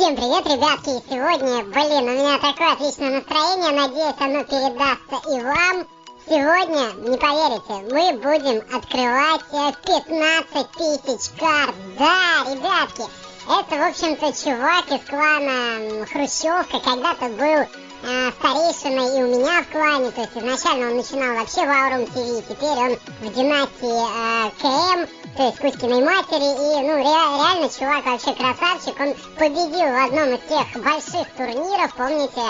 Всем привет, ребятки! И сегодня, у меня такое отличное настроение, надеюсь, оно передастся и вам. Сегодня, не поверите, мы будем открывать 15 тысяч карт. Да, ребятки, это, в общем-то, чувак из клана Хрущевка, когда-то был старейшиной и у меня в клане, то есть изначально он начинал вообще в Аурум ТВ, теперь он в династии КМ, то есть Кузькиной матери, и реально чувак вообще красавчик, он победил в одном из тех больших турниров, помните,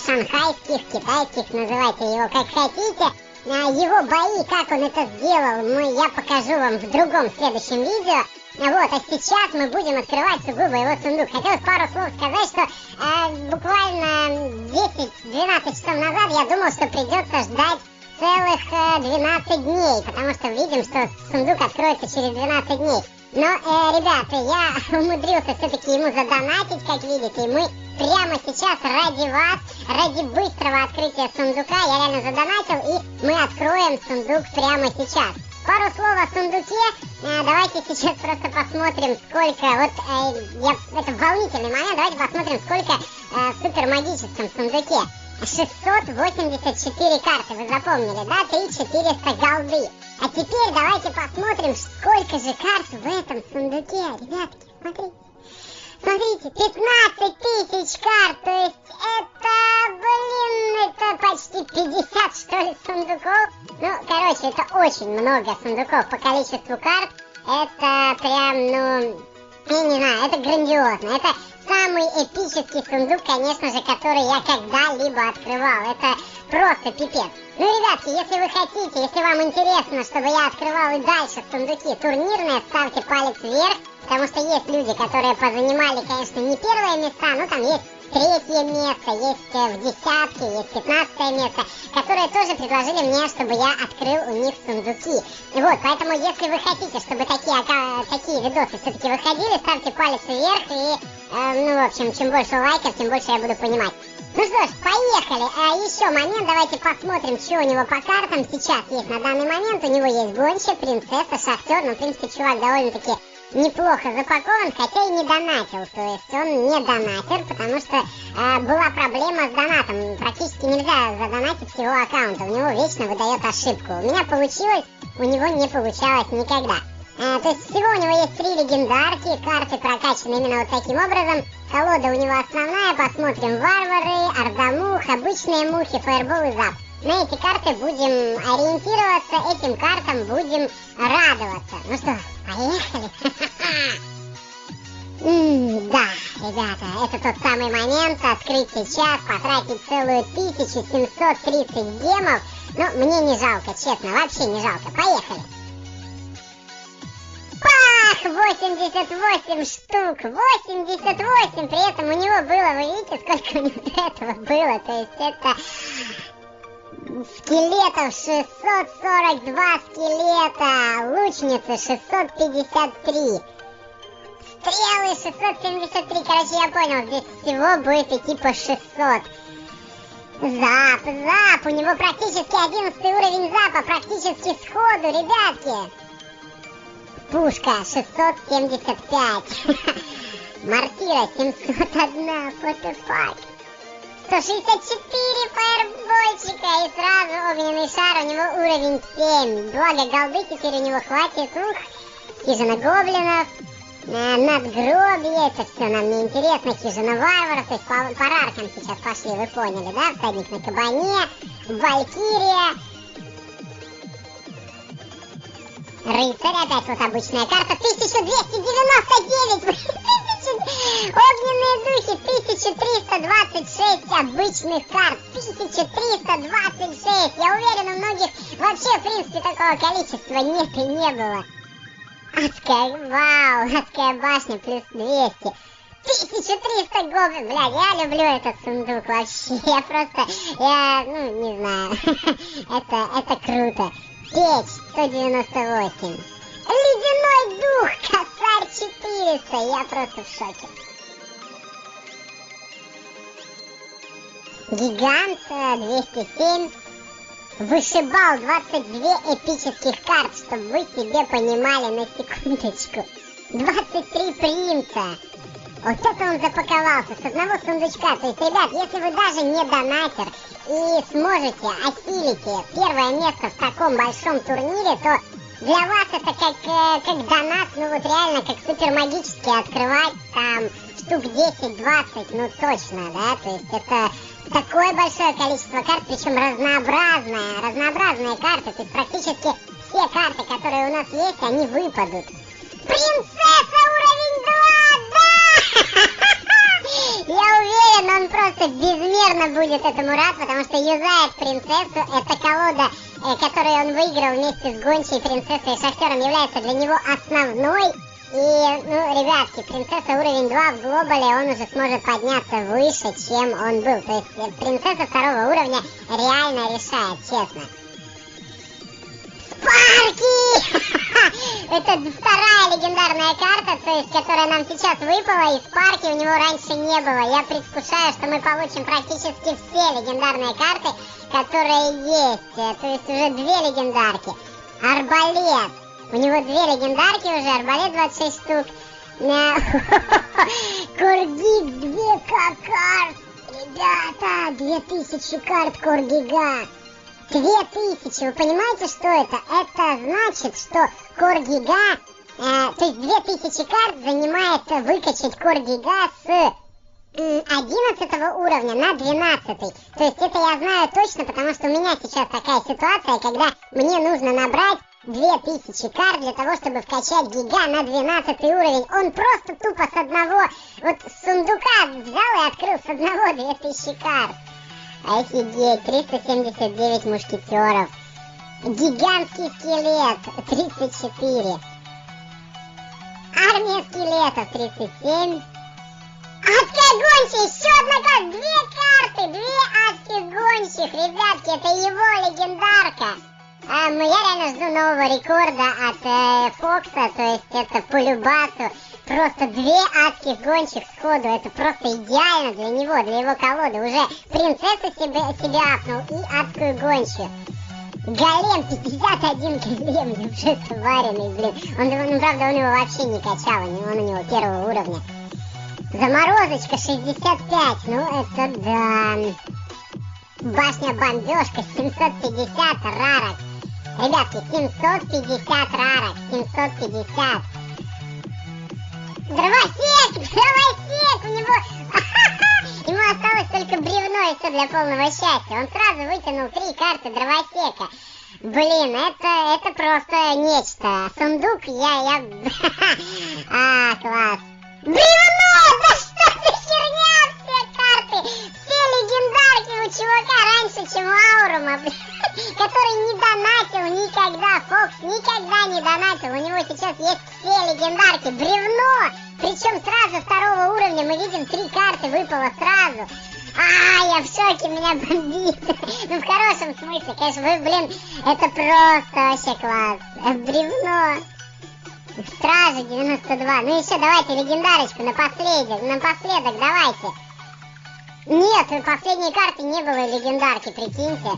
шанхайских, китайских, называйте его как хотите. Его бои, как он это сделал, я покажу вам в другом следующем видео. Вот, а сейчас мы будем открывать сугубо его сундук. Хотелось пару слов сказать, что буквально 10-12 часов назад я думал, что придется ждать целых 12 дней, потому что видим, что сундук откроется через 12 дней. Но, ребята, я умудрился все-таки ему задонатить, как видите, и мы прямо сейчас ради вас, ради быстрого открытия сундука, я реально задонатил, и мы откроем сундук прямо сейчас. Пару слов о сундуке. Давайте сейчас просто посмотрим, сколько, это волнительный момент, давайте посмотрим, сколько в супермагическом сундуке. 684 карты, вы запомнили, да? 3400 голды. А теперь давайте посмотрим, сколько же карт в этом сундуке, ребятки, смотрите. Смотрите, 15 тысяч карт, то есть это почти 50, что ли, сундуков. Это очень много сундуков по количеству карт. Это прям, я не знаю, это грандиозно. Это самый эпический сундук, конечно же, который я когда-либо открывал. Это просто пипец. Ребятки, если вы хотите, если вам интересно, чтобы я открывал и дальше сундуки турнирные, ставьте палец вверх. Потому что есть люди, которые позанимали, конечно, не первые места, там есть третье место, есть в десятке, есть 15 место, которые тоже предложили мне, чтобы я открыл у них сундуки. Вот, поэтому, если вы хотите, чтобы такие видосы все-таки выходили, ставьте палец вверх и, в общем, чем больше лайков, тем больше я буду понимать. Ну что ж, поехали. Еще момент, давайте посмотрим, что у него по картам сейчас есть на данный момент. У него есть гонщик, принцесса, шахтер, в принципе, чувак довольно-таки неплохо запакован, хотя и не донатил, то есть он не донатер, потому что была проблема с донатом, практически нельзя задонатить с его аккаунта, у него вечно выдает ошибку. У меня получилось, у него не получалось никогда. То есть всего у него есть 3 легендарки, карты прокачаны именно вот таким образом. Колода у него основная, посмотрим: варвары, ордомух, обычные мухи, фаербол и зап. На эти карты будем ориентироваться, этим картам будем радоваться. Ну что, поехали? Да, ребята, это тот самый момент, открыть сейчас, потратить целую 1730 гемов. Мне не жалко, честно, вообще не жалко. Поехали! Пах! 88 штук! 88! При этом у него было, вы видите, сколько у него до этого было? То есть это скелетов 642 скелета, лучницы 653, стрелы 673, короче, я понял, здесь всего будет идти по 600. Зап, у него практически 11 уровень запа, практически сходу, ребятки. Пушка 675, мортира 701, what the fuck. 164 фаербольчика и сразу огненный шар, у него уровень 7. Благо голды теперь у него хватит. Хижина гоблинов, надгробие, это все нам не интересно. Хижина варваров, то есть по раркам сейчас пошли, вы поняли, да? Всадник на кабане, валькирия, рыцарь, опять вот обычная карта, 1299. Огненные духи, 1326 обычных карт, 1326. Я уверен, у многих вообще, в принципе, такого количества нет и не было. Адская башня плюс 200. 1300 гоблин, я люблю этот сундук вообще. Не знаю. это круто. Печь 198. Ледяной дух, косарь 400. Я просто в шоке. Гигант 207. Вышибал 22 эпических карт, чтобы вы себе понимали, на секундочку. 23 принца. Вот это он запаковался с одного сундучка. То есть, ребят, если вы даже не донатер и сможете осилите первое место в таком большом турнире, то для вас это как донат, ну вот реально как супер магически открывать там штук 10-20, ну точно, да, то есть это такое большое количество карт, причем разнообразные карты, то есть практически все карты, которые у нас есть, они выпадут. Принцесса уровень 2, да! Я уверен, он просто безмерно будет этому рад, потому что юзает принцессу. Это колода, которую он выиграл вместе с гончей принцессой и шахтером, является для него основной. И, ну, ребятки, принцесса уровень 2 в глобале, он уже сможет подняться выше, чем он был. То есть принцесса второго уровня реально решает, честно. Спарки! Это вторая легендарная карта, то есть, которая нам сейчас выпала, и Спарки у него раньше не было. Я предвкушаю, что мы получим практически все легендарные карты, которые есть. То есть уже две легендарки. Арбалет. У него две легендарки уже, арбалет 26 штук. Коргиг 2 карт. Ребята, 2000 карт Коргига. 2000, вы понимаете, что это? Это значит, что Коргига, то есть 2000 карт занимает выкачать Коргига с 11 уровня на 12. То есть это я знаю точно, потому что у меня сейчас такая ситуация, когда мне нужно набрать 2000 карт для того, чтобы вкачать Гига на 12 уровень. Он просто тупо с одного вот сундука взял и открыл с одного 2000 карт. Офигеть, 379 мушкетеров. Гигантский скелет 34. Армия скелетов 37. Адская гончая, еще одна карта, 2 карты, 2 адских гончих. Ребятки, это его легендарка. Я реально жду нового рекорда от Фокса, то есть это по любасу. Просто 2 адских гончих сходу, это просто идеально для него, для его колоды. Уже принцессу себе апнул и адскую гончую. Голем 51 голем, уже сваренный, блин. Ну, правда, он его вообще не качал, он у него первого уровня. Заморозочка 65, ну это да. Башня-бомбежка 750 рарок. Ребятки, 750 рарок, 750. Дровосек, у него... Ему осталось только бревно и все для полного счастья. Он сразу вытянул 3 карты дровосека. Блин, это просто нечто. Сундук класс. Бревно! Да что за херня? Все карты, все легендарки у чувака раньше, чем у Аурума, который не донатил никогда. Фокс никогда не донатил. У него сейчас есть все легендарки. Бревно! Причем сразу второго уровня мы видим 3 карты выпало сразу. Я в шоке, меня бомбит. Ну, в хорошем смысле, конечно, это просто вообще класс. Бревно. Стражи 92. Ну еще давайте легендарочку напоследок давайте. Нет, последней карты не было легендарки, прикиньте.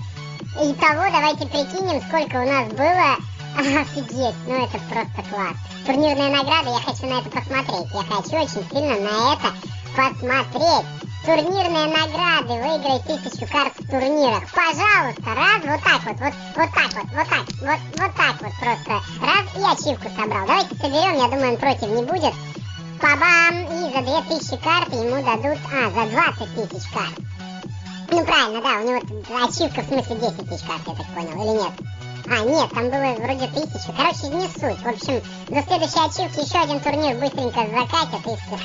Итого давайте прикинем, сколько у нас было. Офигеть, ну это просто класс. Турнирные награды, я хочу на это посмотреть. Я хочу очень сильно на это посмотреть. Турнирные награды, выиграй 1000 карт в турнирах. Пожалуйста, раз, вот так вот просто. Раз, и ачивку собрал. Давайте соберем, я думаю, он против не будет. Па-бам! И за 2000 карт ему дадут, за 20 тысяч карт. Ну правильно, да, у него ачивка, в смысле 10 тысяч карт, я так понял, или нет? Нет, там было вроде 1000. Короче, не суть. В общем, до следующей ачивки еще один турнир быстренько закатят и все.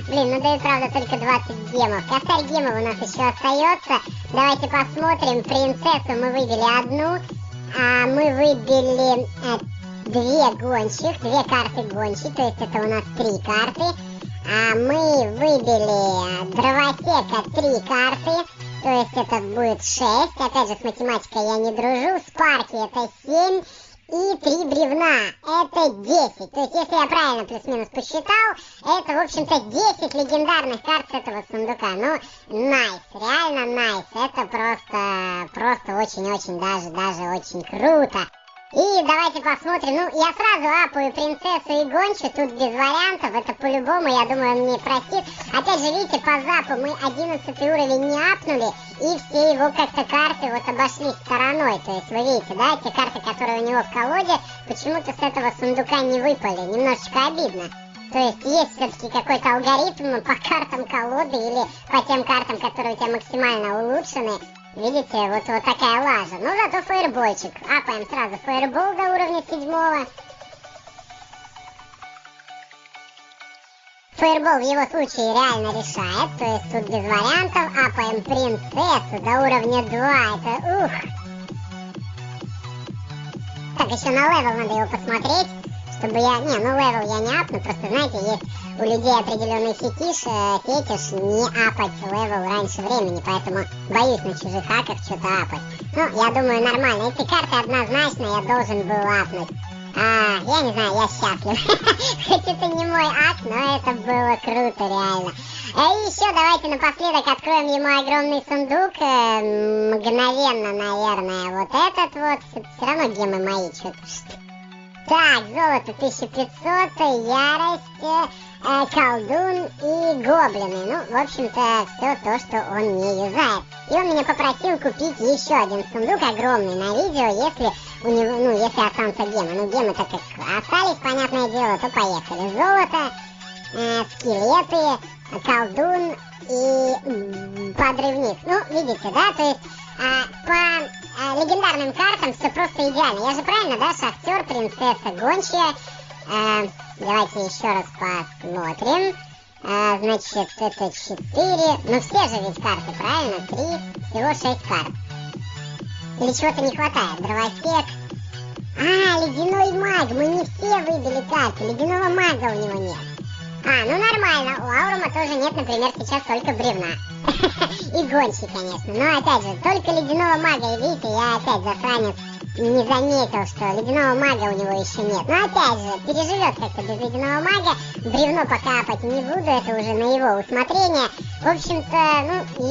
Блин, ну дают, правда, только 20 гемов. Косарь гемов у нас еще остается. Давайте посмотрим. Принцессу мы выбили одну. Мы выбили 2 гончих, 2 карты гончих. То есть это у нас 3 карты. Мы выбили дровосека 3 карты. То есть это будет 6. Опять же, с математикой я не дружу. Спарки это 7. И 3 бревна. Это 10. То есть, если я правильно плюс-минус посчитал, это, в общем-то, 10 легендарных карт с этого сундука. Ну, найс. Реально найс. Это просто очень-очень даже очень круто. И давайте посмотрим. Ну, я сразу апаю принцессу и гончу. Тут без вариантов. Это по-любому, я думаю, он мне простит. Опять же, видите, по запу мы 11 уровень не апнули. И все его как-то карты вот обошли стороной. То есть, вы видите, да, те карты, которые у него в колоде, почему-то с этого сундука не выпали. Немножечко обидно. То есть все-таки какой-то алгоритм по картам колоды или по тем картам, которые у тебя максимально улучшены. Видите, вот такая лажа. Ну, зато фаербольчик. Апаем сразу фаербол до уровня 7. Фаербол в его случае реально решает. То есть тут без вариантов. Апаем принцессу до уровня 2. Это ух. Так, еще на левел надо его посмотреть. Чтобы я... Не, ну левел я не апну. Просто, знаете, есть у людей определенный фетиш не апать левел раньше времени. Поэтому боюсь на чужих аках что-то апать. Ну, я думаю, нормально. Эти карты однозначно я должен был апнуть. Я не знаю, я счастлив. Хоть это не мой ак, но это было круто, реально. И еще давайте напоследок откроем ему огромный сундук. Мгновенно, наверное, вот этот вот. Все равно гемы мои что-то. Так, золото 1500, ярость, колдун и гоблины. Ну, в общем-то, все то, что он не юзает. И он меня попросил купить еще один сундук огромный на видео, если у него, ну, если останутся гемы. Ну, гемы так как остались, понятное дело, то поехали. Золото, скелеты, колдун и подрывник. Ну, видите, да, то есть по легендарным картам все просто идеально. Я же правильно, да, шахтер, принцесса, гончая. Давайте еще раз посмотрим. Значит, это 4. Ну, все же ведь карты, правильно? 3, всего 6 карт. Или чего-то не хватает? Дровосек. Ледяной маг. Мы не все выбили карты. Ледяного мага у него нет. Ну нормально. У Аурума тоже нет, например, сейчас только бревна. И гончий, конечно. Но опять же, только ледяного мага. И видите, я опять засранец не заметил, что ледяного мага у него еще нет. Но опять же, переживет как-то без ледяного мага. Бревно пока апать не буду, это уже на его усмотрение. В общем-то, ну...